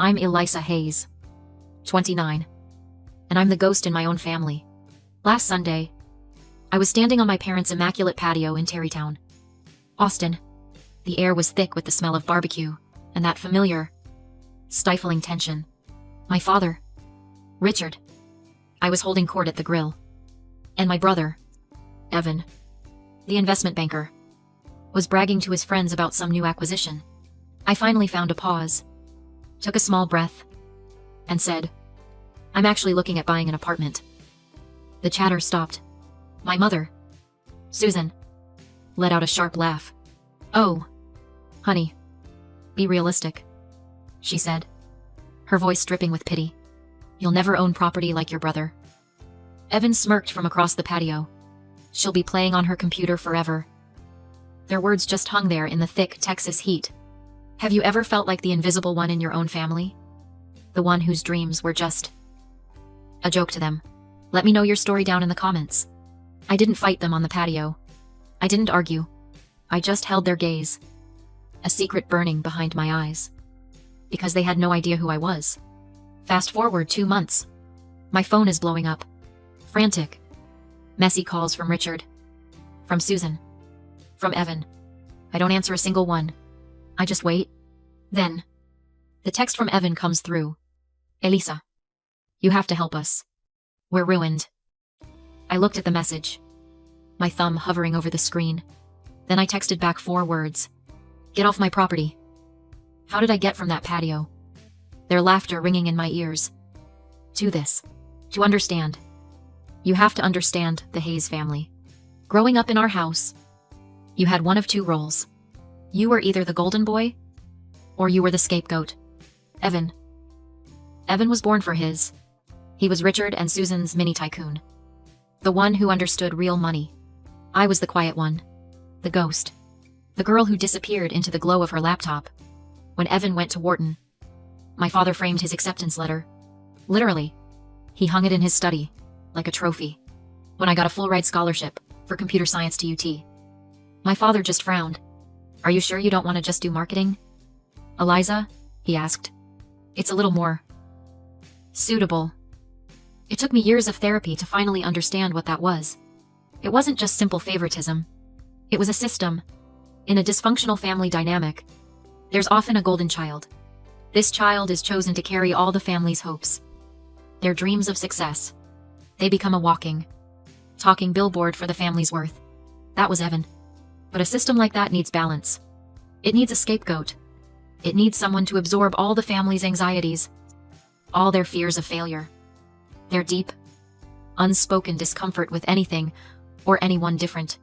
I'm Elisa Hayes, 29, and I'm the ghost in my own family. Last Sunday, I was standing on my parents' immaculate patio in Terrytown, Austin. The air was thick with the smell of barbecue and that familiar, stifling tension. My father, Richard, I was holding court at the grill, and my brother, Evan, the investment banker, was bragging to his friends about some new acquisition. I finally found a pause, took a small breath, and said, "I'm actually looking at buying an apartment." The chatter stopped. My mother, Susan, let out a sharp laugh. "Oh, honey, be realistic," she said, her voice dripping with pity. "You'll never own property like your brother." Evan smirked from across the patio. "She'll be playing on her computer forever." Their words just hung there in the thick Texas heat. Have you ever felt like the invisible one in your own family? The one whose dreams were just a joke to them? Let me know your story down in the comments. I didn't fight them on the patio. I didn't argue. I just held their gaze, a secret burning behind my eyes, because they had no idea who I was. Fast forward 2 months. My phone is blowing up. Frantic, messy calls from Richard, from Susan, from Evan. I don't answer a single one. I just wait. Then, the text from Evan comes through. "Elisa, you have to help us. We're ruined." I looked at the message, my thumb hovering over the screen. Then I texted back 4 words. "Get off my property." How did I get from that patio, their laughter ringing in my ears, to this? To understand. You have to understand the Hayes family. Growing up in our house, you had one of 2 roles. You were either the golden boy, or you were the scapegoat. Evan. Evan was born for his. He was Richard and Susan's mini tycoon. The one who understood real money. I was the quiet one. The ghost. The girl who disappeared into the glow of her laptop when Evan went to Wharton. My father framed his acceptance letter. Literally. He hung it in his study, like a trophy. When I got a full-ride scholarship for computer science to UT. My father just frowned. "Are you sure you don't want to just do marketing, Eliza?" he asked. "It's a little more suitable." It took me years of therapy to finally understand what that was. It wasn't just simple favoritism. It was a system. In a dysfunctional family dynamic, there's often a golden child. This child is chosen to carry all the family's hopes, their dreams of success. They become a walking, talking billboard for the family's worth. That was Evan. But a system like that needs balance. It needs a scapegoat. It needs someone to absorb all the family's anxieties, all their fears of failure, their deep, unspoken discomfort with anything or anyone different.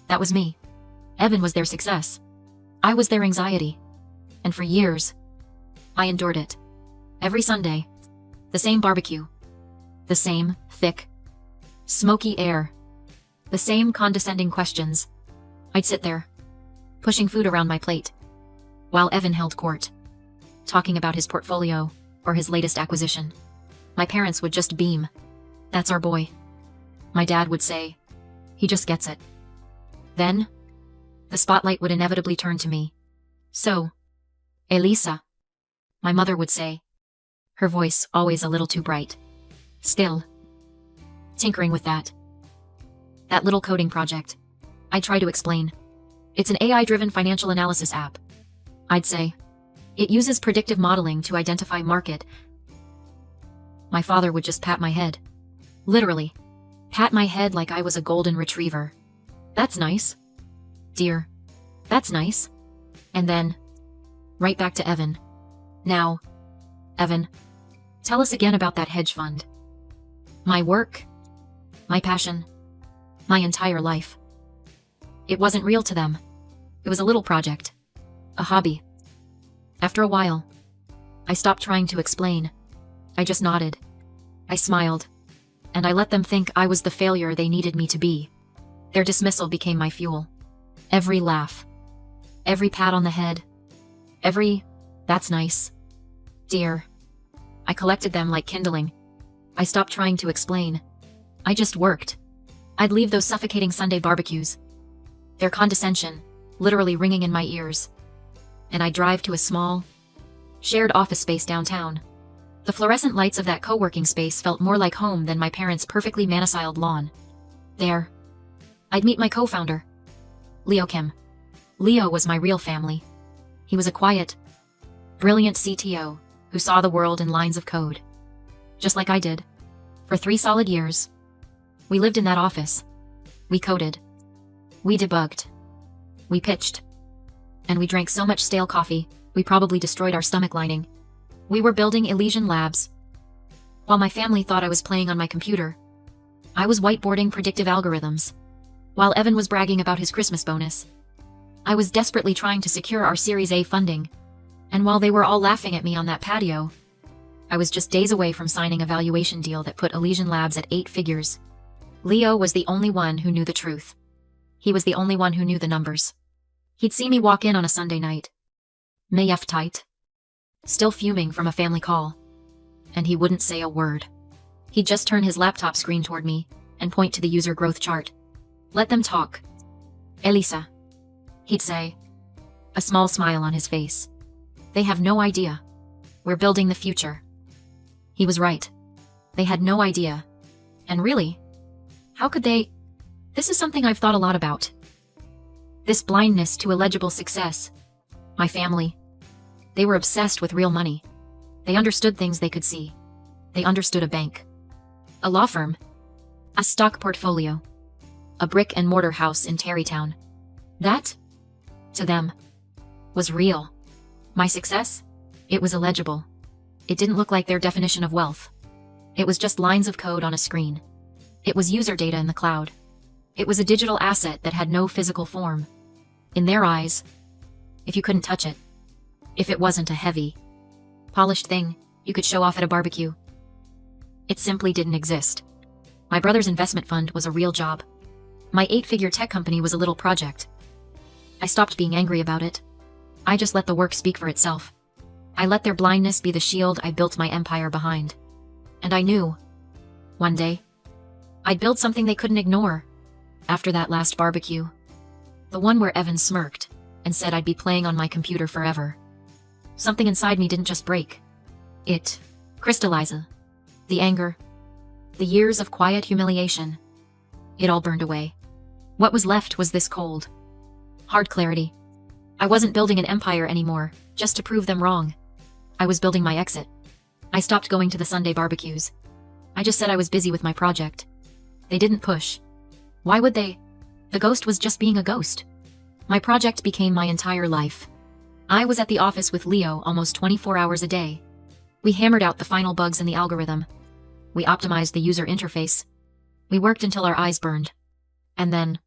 That was me. Evan was their success. I was their anxiety. And for years, I endured it. Every Sunday, the same barbecue, the same thick, smoky air, the same condescending questions. I'd sit there, pushing food around my plate, while Evan held court, talking about his portfolio or his latest acquisition. My parents would just beam. "That's our boy." My dad would say, "He just gets it." Then, the spotlight would inevitably turn to me. "So, Elisa," my mother would say, her voice always a little too bright. Still, tinkering with that little coding project. I'd try to explain. "It's an AI-driven financial analysis app," I'd say. "It uses predictive modeling to identify market." My father would just pat my head. Literally, pat my head like I was a golden retriever. "That's nice, dear. That's nice." And then, right back to Evan. "Now, Evan, tell us again about that hedge fund." My work, my passion, my entire life. It wasn't real to them. It was a little project, a hobby. After a while, I stopped trying to explain. I just nodded. I smiled, and I let them think I was the failure they needed me to be. Their dismissal became my fuel. Every laugh, every pat on the head, every "That's nice, dear." I collected them like kindling. I stopped trying to explain. I just worked. I'd leave those suffocating Sunday barbecues, their condescension literally ringing in my ears, and I'd drive to a small, shared office space downtown. The fluorescent lights of that co-working space felt more like home than my parents' perfectly maniciled lawn. There, I'd meet my co-founder, Leo Kim. Leo was my real family. He was a quiet, brilliant CTO who saw the world in lines of code. Just like I did. For 3 solid years, we lived in that office. We coded. We debugged. We pitched. And we drank so much stale coffee, we probably destroyed our stomach lining. We were building Elysian Labs. While my family thought I was playing on my computer, I was whiteboarding predictive algorithms. While Evan was bragging about his Christmas bonus, I was desperately trying to secure our Series A funding. And while they were all laughing at me on that patio, I was just days away from signing a valuation deal that put Elysian Labs at 8 figures. Leo was the only one who knew the truth. He was the only one who knew the numbers. He'd see me walk in on a Sunday night, Mayf tight, still fuming from a family call, and he wouldn't say a word. He'd just turn his laptop screen toward me and point to the user growth chart. Let them talk. Elisa, he'd say, a small smile on his face. They have no idea. We're building the future. He was right. They had no idea. And really, how could they? This is something I've thought a lot about. This blindness to illegible success. My family. They were obsessed with real money. They understood things they could see. They understood a bank. A law firm. A stock portfolio. A brick and mortar house in Tarrytown. That, to them, was real. My success? It was illegible. It didn't look like their definition of wealth. It was just lines of code on a screen. It was user data in the cloud. It was a digital asset that had no physical form. In their eyes, if you couldn't touch it, if it wasn't a heavy, polished thing you could show off at a barbecue, it simply didn't exist. My brother's investment fund was a real job. My 8-figure tech company was a little project. I stopped being angry about it. I just let the work speak for itself. I let their blindness be the shield I built my empire behind. And I knew, one day, I'd build something they couldn't ignore. After that last barbecue, the one where Evan smirked and said I'd be playing on my computer forever, something inside me didn't just break. It crystallized. The anger, the years of quiet humiliation, it all burned away. What was left was this cold, hard clarity. I wasn't building an empire anymore, just to prove them wrong. I was building my exit. I stopped going to the Sunday barbecues. I just said I was busy with my project. They didn't push. Why would they? The ghost was just being a ghost. My project became my entire life. I was at the office with Leo almost 24 hours a day. We hammered out the final bugs in the algorithm. We optimized the user interface. We worked until our eyes burned. And then,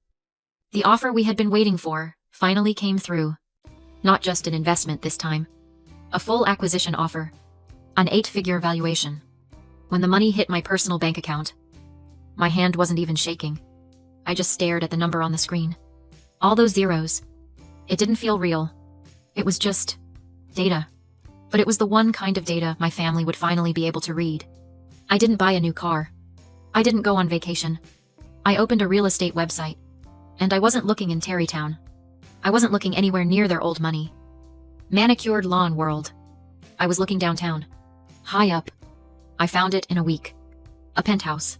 the offer we had been waiting for finally came through. Not just an investment this time. A full acquisition offer. An 8-figure valuation. When the money hit my personal bank account, my hand wasn't even shaking. I just stared at the number on the screen. All those zeros. It didn't feel real. It was just data. But it was the one kind of data my family would finally be able to read. I didn't buy a new car. I didn't go on vacation. I opened a real estate website. And I wasn't looking in Tarrytown. I wasn't looking anywhere near their old money. Manicured lawn world. I was looking downtown. High up. I found it in a week. A penthouse.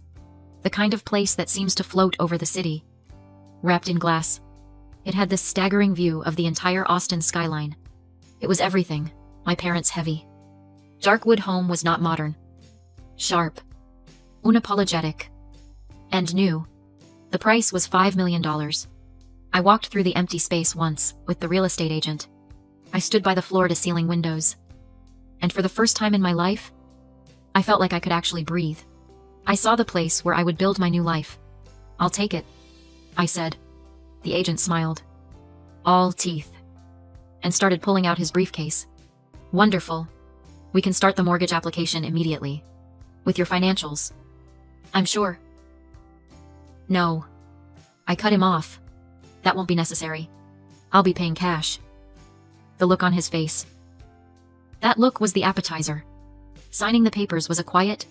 The kind of place that seems to float over the city. Wrapped in glass. It had this staggering view of the entire Austin skyline. It was everything my parents' heavy, dark wood home was not modern. Sharp. Unapologetic. And new. The price was $5 million. I walked through the empty space once with the real estate agent. I stood by the floor-to-ceiling windows. And for the first time in my life, I felt like I could actually breathe. I saw the place where I would build my new life. I'll take it, I said. The agent smiled. All teeth. And started pulling out his briefcase. Wonderful. We can start the mortgage application immediately. With your financials. I'm sure. No. I cut him off. That won't be necessary. I'll be paying cash. The look on his face. That look was the appetizer. Signing the papers was a quiet,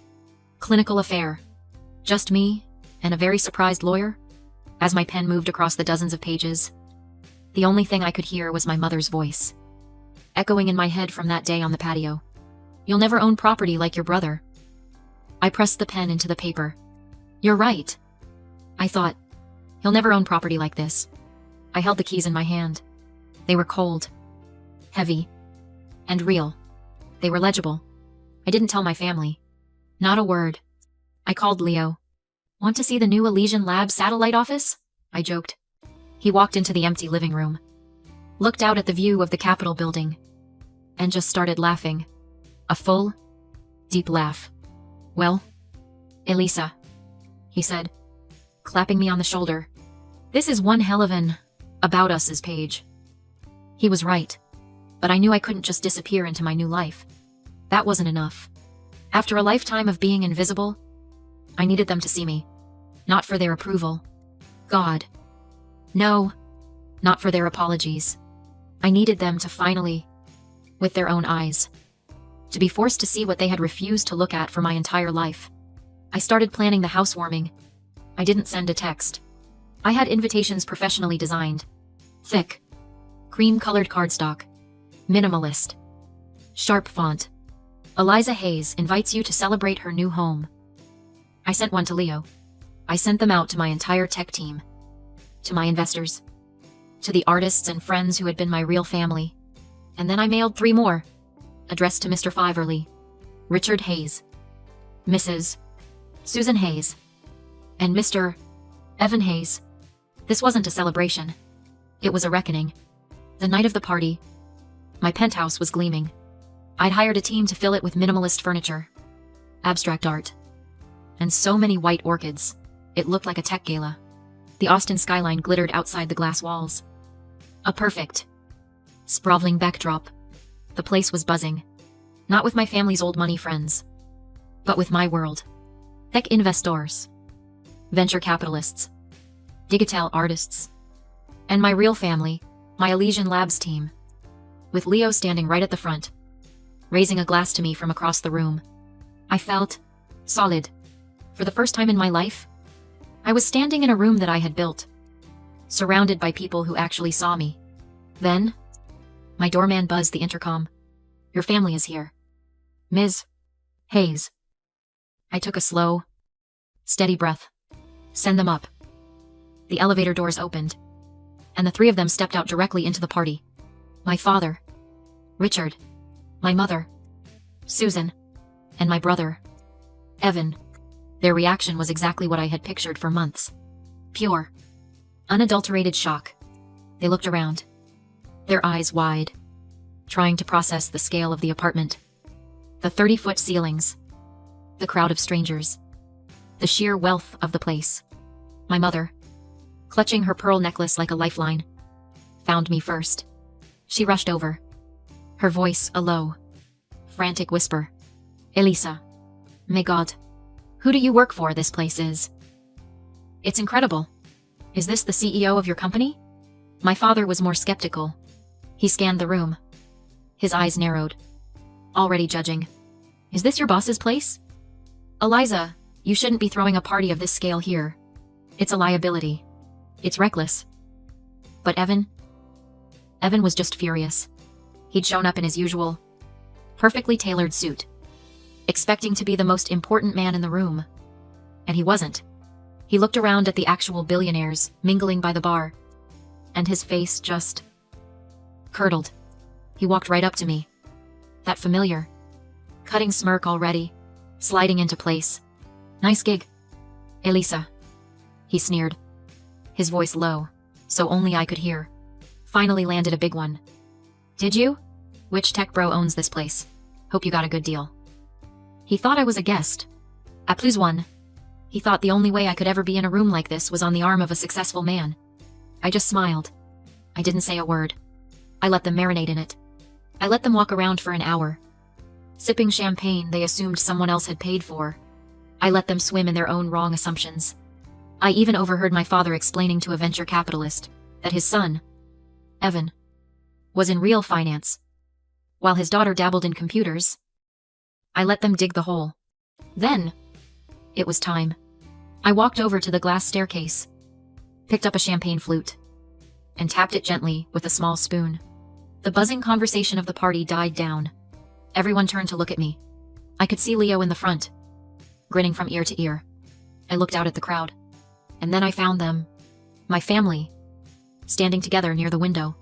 clinical affair. Just me, and a very surprised lawyer. As my pen moved across the dozens of pages, the only thing I could hear was my mother's voice. echoing in my head from that day on the patio. You'll never own property like your brother. I pressed the pen into the paper. You're right. I thought, he'll never own property like this. I held the keys in my hand. They were cold, heavy, and real. They were legible. I didn't tell my family. Not a word. I called Leo. Want to see the new Elysian Labs satellite office? I joked. He walked into the empty living room, looked out at the view of the Capitol building, and just started laughing. A full, deep laugh. Well, Elisa, he said, clapping me on the shoulder. This is one hell of an About Us's page. He was right, but I knew I couldn't just disappear into my new life. That wasn't enough. After a lifetime of being invisible, I needed them to see me. Not for their approval. God. No, not for their apologies. I needed them to finally, with their own eyes, to be forced to see what they had refused to look at for my entire life. I started planning the housewarming. I didn't send a text. I had invitations professionally designed. Thick, cream-colored cardstock. Minimalist. Sharp font. Eliza Hayes invites you to celebrate her new home. I sent one to Leo. I sent them out to my entire tech team. To my investors. To the artists and friends who had been my real family. And then I mailed 3 more. Addressed to Mr. Fiverly, Richard Hayes, Mrs. Susan Hayes, and Mr. Evan Hayes. This wasn't a celebration. It was a reckoning. The night of the party, my penthouse was gleaming. I'd hired a team to fill it with minimalist furniture, abstract art, and so many white orchids, it looked like a tech gala. The Austin skyline glittered outside the glass walls. A perfect, sprawling backdrop. The place was buzzing. Not with my family's old money friends, but with my world. Tech investors, venture capitalists, digital artists, and my real family, my Elysian Labs team. With Leo standing right at the front, raising a glass to me from across the room. I felt solid. For the first time in my life, I was standing in a room that I had built, surrounded by people who actually saw me. Then, my doorman buzzed the intercom. Your family is here. Ms. Hayes. I took a slow, steady breath. Send them up. The elevator doors opened, and the 3 of them stepped out directly into the party. My father, Richard, my mother, Susan, and my brother, Evan. Their reaction was exactly what I had pictured for months. Pure, unadulterated shock. They looked around, their eyes wide, trying to process the scale of the apartment. The 30-foot ceilings, the crowd of strangers, the sheer wealth of the place. My mother, clutching her pearl necklace like a lifeline, found me first. She rushed over, her voice a low, frantic whisper. Elisa, may God, who do you work for? This place is. It's incredible. Is this the CEO of your company? My father was more skeptical. He scanned the room. His eyes narrowed, already judging. Is this your boss's place? Eliza, you shouldn't be throwing a party of this scale here. It's a liability. It's reckless. But Evan was just furious. He'd shown up in his usual, perfectly tailored suit, expecting to be the most important man in the room. And he wasn't. He looked around at the actual billionaires mingling by the bar, and his face just curdled. He walked right up to me. That familiar, cutting smirk already, sliding into place. Nice gig, Elisa, he sneered, his voice low, so only I could hear. Finally landed a big one. Did you? Which tech bro owns this place? Hope you got a good deal. He thought I was a guest. A plus one. He thought the only way I could ever be in a room like this was on the arm of a successful man. I just smiled. I didn't say a word. I let them marinate in it. I let them walk around for an hour, sipping champagne they assumed someone else had paid for. I let them swim in their own wrong assumptions. I even overheard my father explaining to a venture capitalist that his son, Evan, was in real finance, while his daughter dabbled in computers. I let them dig the hole. Then, it was time. I walked over to the glass staircase, picked up a champagne flute, and tapped it gently with a small spoon. The buzzing conversation of the party died down. Everyone turned to look at me. I could see Leo in the front, grinning from ear to ear. I looked out at the crowd. And then I found them, my family, standing together near the window,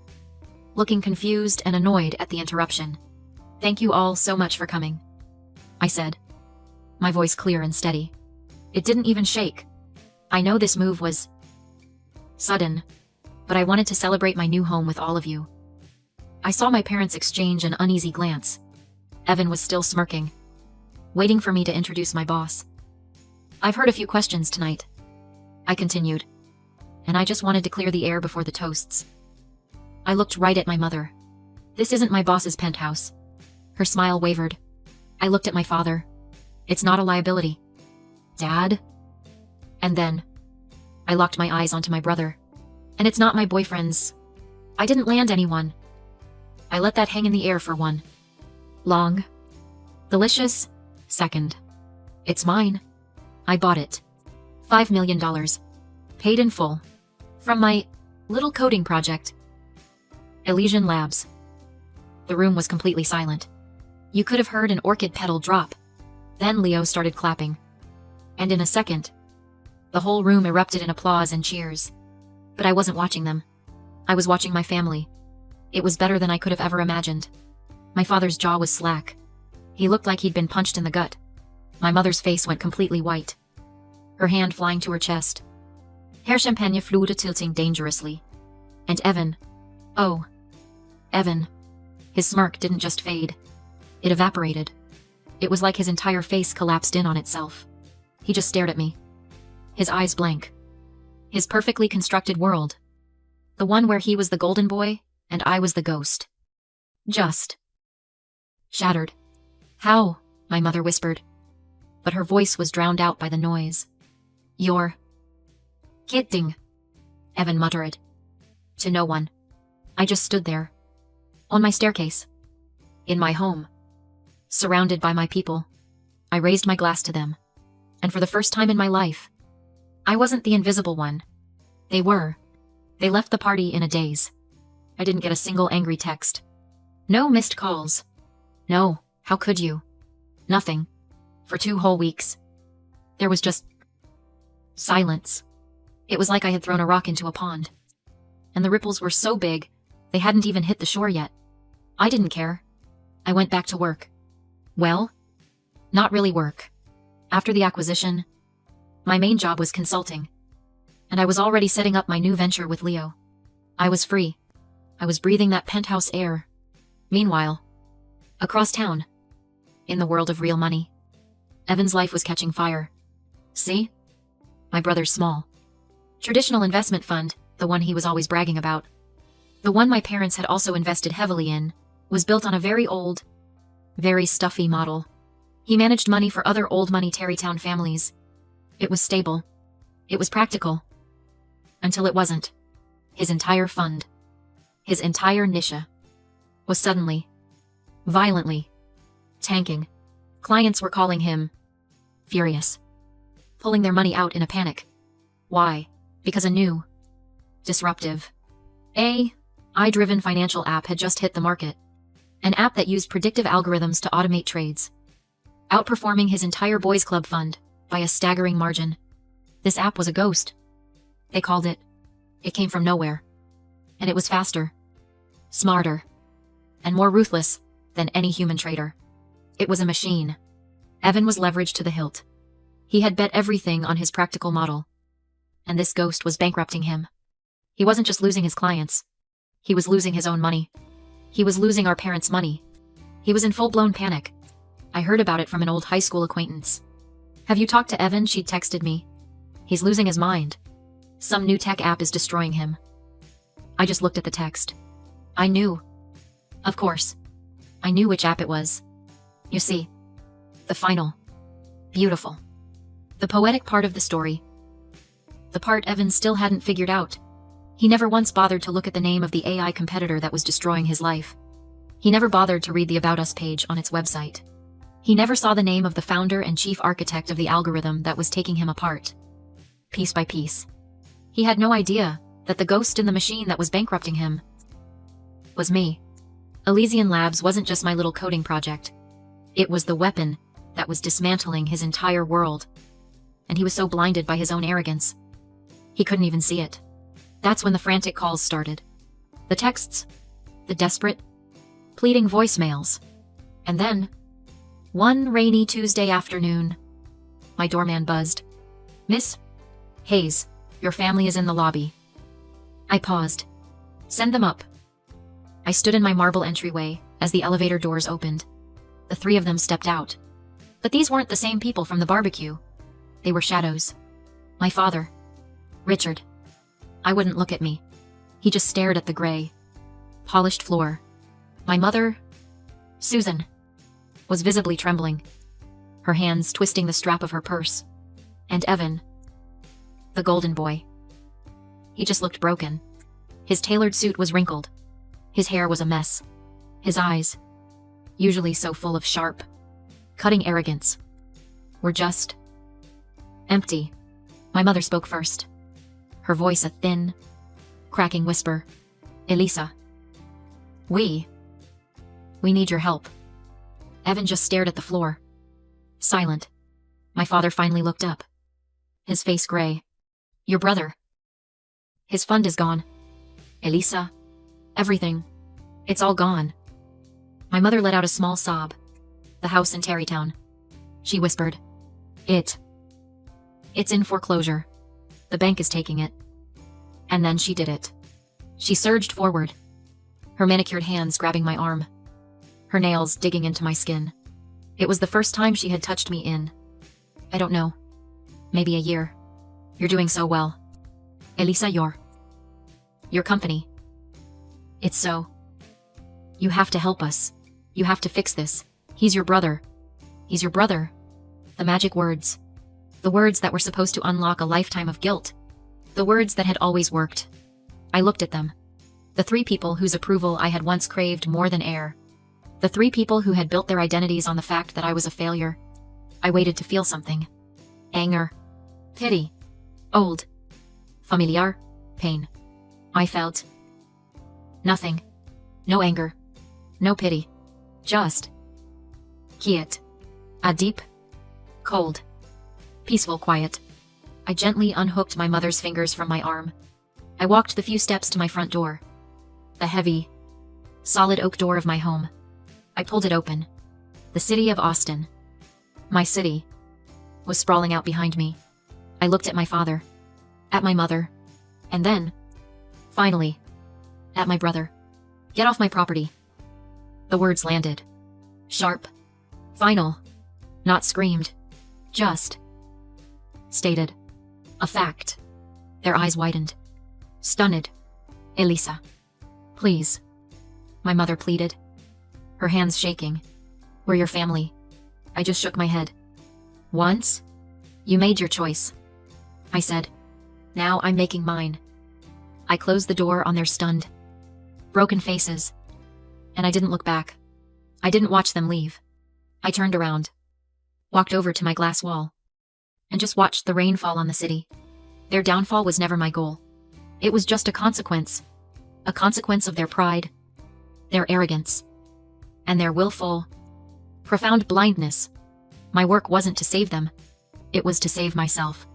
looking confused and annoyed at the interruption. "Thank you all so much for coming," I said, my voice clear and steady. It didn't even shake. I know this move was sudden, but I wanted to celebrate my new home with all of you. I saw my parents exchange an uneasy glance. Evan was still smirking, waiting for me to introduce my boss. "I've heard a few questions tonight," I continued, "and I just wanted to clear the air before the toasts." I looked right at my mother. "This isn't my boss's penthouse." Her smile wavered. I looked at my father. "It's not a liability." "Dad?" And then I locked my eyes onto my brother. "And it's not my boyfriend's. I didn't land anyone." I let that hang in the air for one long, delicious second. "It's mine. I bought it. $5 million. Paid in full. From my little coding project. Elysian Labs." The room was completely silent. You could have heard an orchid petal drop. Then Leo started clapping. And in a second, the whole room erupted in applause and cheers. But I wasn't watching them. I was watching my family. It was better than I could have ever imagined. My father's jaw was slack. He looked like he'd been punched in the gut. My mother's face went completely white, her hand flying to her chest. Hair champagne flew tilting dangerously. And Evan. Oh, Evan. His smirk didn't just fade. It evaporated. It was like his entire face collapsed in on itself. He just stared at me. His eyes blank. His perfectly constructed world. The one where he was the golden boy, and I was the ghost. Just shattered. "How?" my mother whispered. But her voice was drowned out by the noise. "You're kidding," Evan muttered. To no one. I just stood there. On my staircase. In my home. Surrounded by my people. I raised my glass to them. And for the first time in my life, I wasn't the invisible one. They were. They left the party in a daze. I didn't get a single angry text. No missed calls. No, how could you? Nothing. For 2 whole weeks. There was just silence. It was like I had thrown a rock into a pond. And the ripples were so big, they hadn't even hit the shore yet. I didn't care. I went back to work. Well, not really work. After the acquisition, my main job was consulting. And I was already setting up my new venture with Leo. I was free. I was breathing that penthouse air. Meanwhile, across town, in the world of real money, Evan's life was catching fire. See? My brother's small, traditional investment fund, the one he was always bragging about, the one my parents had also invested heavily in, was built on a very old, very stuffy model. He managed money for other old money Terrytown families. It was stable. It was practical. Until it wasn't. His entire fund, his entire niche, was suddenly, violently, tanking. Clients were calling him furious, pulling their money out in a panic. Why? Because a new, disruptive, AI-driven financial app had just hit the market. An app that used predictive algorithms to automate trades, outperforming his entire boys club fund by a staggering margin. This app was a ghost. They called it. It came from nowhere. And it was faster, smarter, and more ruthless than any human trader. It was a machine. Evan was leveraged to the hilt. He had bet everything on his practical model. And this ghost was bankrupting him. He wasn't just losing his clients. He was losing his own money. He was losing our parents' money. He was in full-blown panic. I heard about it from an old high school acquaintance. "Have you talked to Evan?" She'd texted me. "He's losing his mind. Some new tech app is destroying him." I just looked at the text. I knew. Of course. I knew which app it was. You see, the final, beautiful, the poetic part of the story. The part Evan still hadn't figured out. He never once bothered to look at the name of the AI competitor that was destroying his life. He never bothered to read the About Us page on its website. He never saw the name of the founder and chief architect of the algorithm that was taking him apart, piece by piece. He had no idea that the ghost in the machine that was bankrupting him was me. Elysian Labs wasn't just my little coding project. It was the weapon that was dismantling his entire world. And he was so blinded by his own arrogance, he couldn't even see it. That's when the frantic calls started. The texts, the desperate, pleading voicemails. And then, one rainy Tuesday afternoon, my doorman buzzed. "Miss Hayes, your family is in the lobby." I paused. "Send them up." I stood in my marble entryway as the elevator doors opened. The three of them stepped out. But these weren't the same people from the barbecue. They were shadows. My father, Richard. I wouldn't look at me. He just stared at the gray, polished floor. My mother, Susan, was visibly trembling, her hands twisting the strap of her purse. And Evan, the golden boy. He just looked broken. His tailored suit was wrinkled. His hair was a mess. His eyes, usually so full of sharp, cutting arrogance, were just empty. My mother spoke first, her voice a thin, cracking whisper. "Elisa, we need your help." Evan just stared at the floor, silent. My father finally looked up, his face gray. "Your brother. His fund is gone. Elisa, everything. It's all gone." My mother let out a small sob. "The house in Terrytown," she whispered. It's in foreclosure. The bank is taking it." And then she did it. She surged forward, her manicured hands grabbing my arm, her nails digging into my skin. It was the first time she had touched me in, I don't know, maybe a year. "You're doing so well. Elisa, your company. It's so. You have to help us. You have to fix this. He's your brother. He's your brother." The magic words. The words that were supposed to unlock a lifetime of guilt. The words that had always worked. I looked at them. The three people whose approval I had once craved more than air. The three people who had built their identities on the fact that I was a failure. I waited to feel something. Anger. Pity. Old. Familiar. Pain. I felt nothing. No anger. No pity. Just quiet. A deep, cold, peaceful quiet. I gently unhooked my mother's fingers from my arm. I walked the few steps to my front door. The heavy, solid oak door of my home. I pulled it open. The city of Austin, my city, was sprawling out behind me. I looked at my father, at my mother, and then, finally, at my brother. "Get off my property." The words landed. Sharp. Final. Not screamed. Just stated. A fact. Their eyes widened. Stunned. "Elisa, please," my mother pleaded, her hands shaking. "We're your family." I just shook my head. "Once, you made your choice," I said. "Now I'm making mine." I closed the door on their stunned, broken faces, and I didn't look back. I didn't watch them leave. I turned around, walked over to my glass wall, and just watched the rain fall on the city. Their downfall was never my goal. It was just a consequence of their pride, their arrogance, and their willful, profound blindness. My work wasn't to save them. It was to save myself.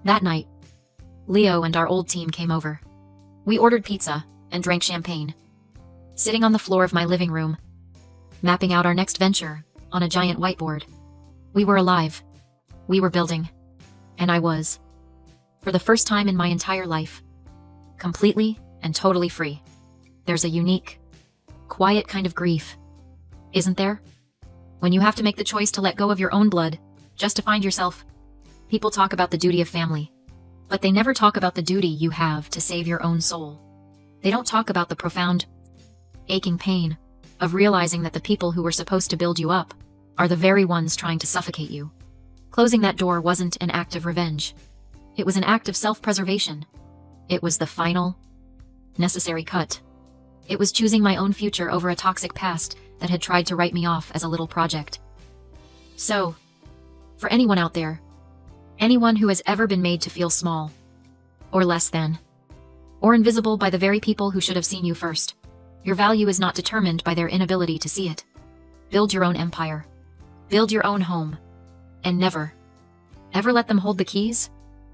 That night, Leo and our old team came over. We ordered pizza and drank champagne. Sitting on the floor of my living room, mapping out our next venture on a giant whiteboard. We were alive. We were building. And I was, for the first time in my entire life, completely and totally free. There's a unique, quiet kind of grief, isn't there? When you have to make the choice to let go of your own blood, just to find yourself. People talk about the duty of family, but they never talk about the duty you have to save your own soul. They don't talk about the profound, aching pain of realizing that the people who were supposed to build you up are the very ones trying to suffocate you. Closing that door wasn't an act of revenge. It was an act of self-preservation. It was the final, necessary cut. It was choosing my own future over a toxic past that had tried to write me off as a little project. So, for anyone out there, anyone who has ever been made to feel small, or less than, or invisible by the very people who should have seen you first, Your value is not determined by their inability to see it. Build your own empire. Build your own home. And never, ever let them hold the keys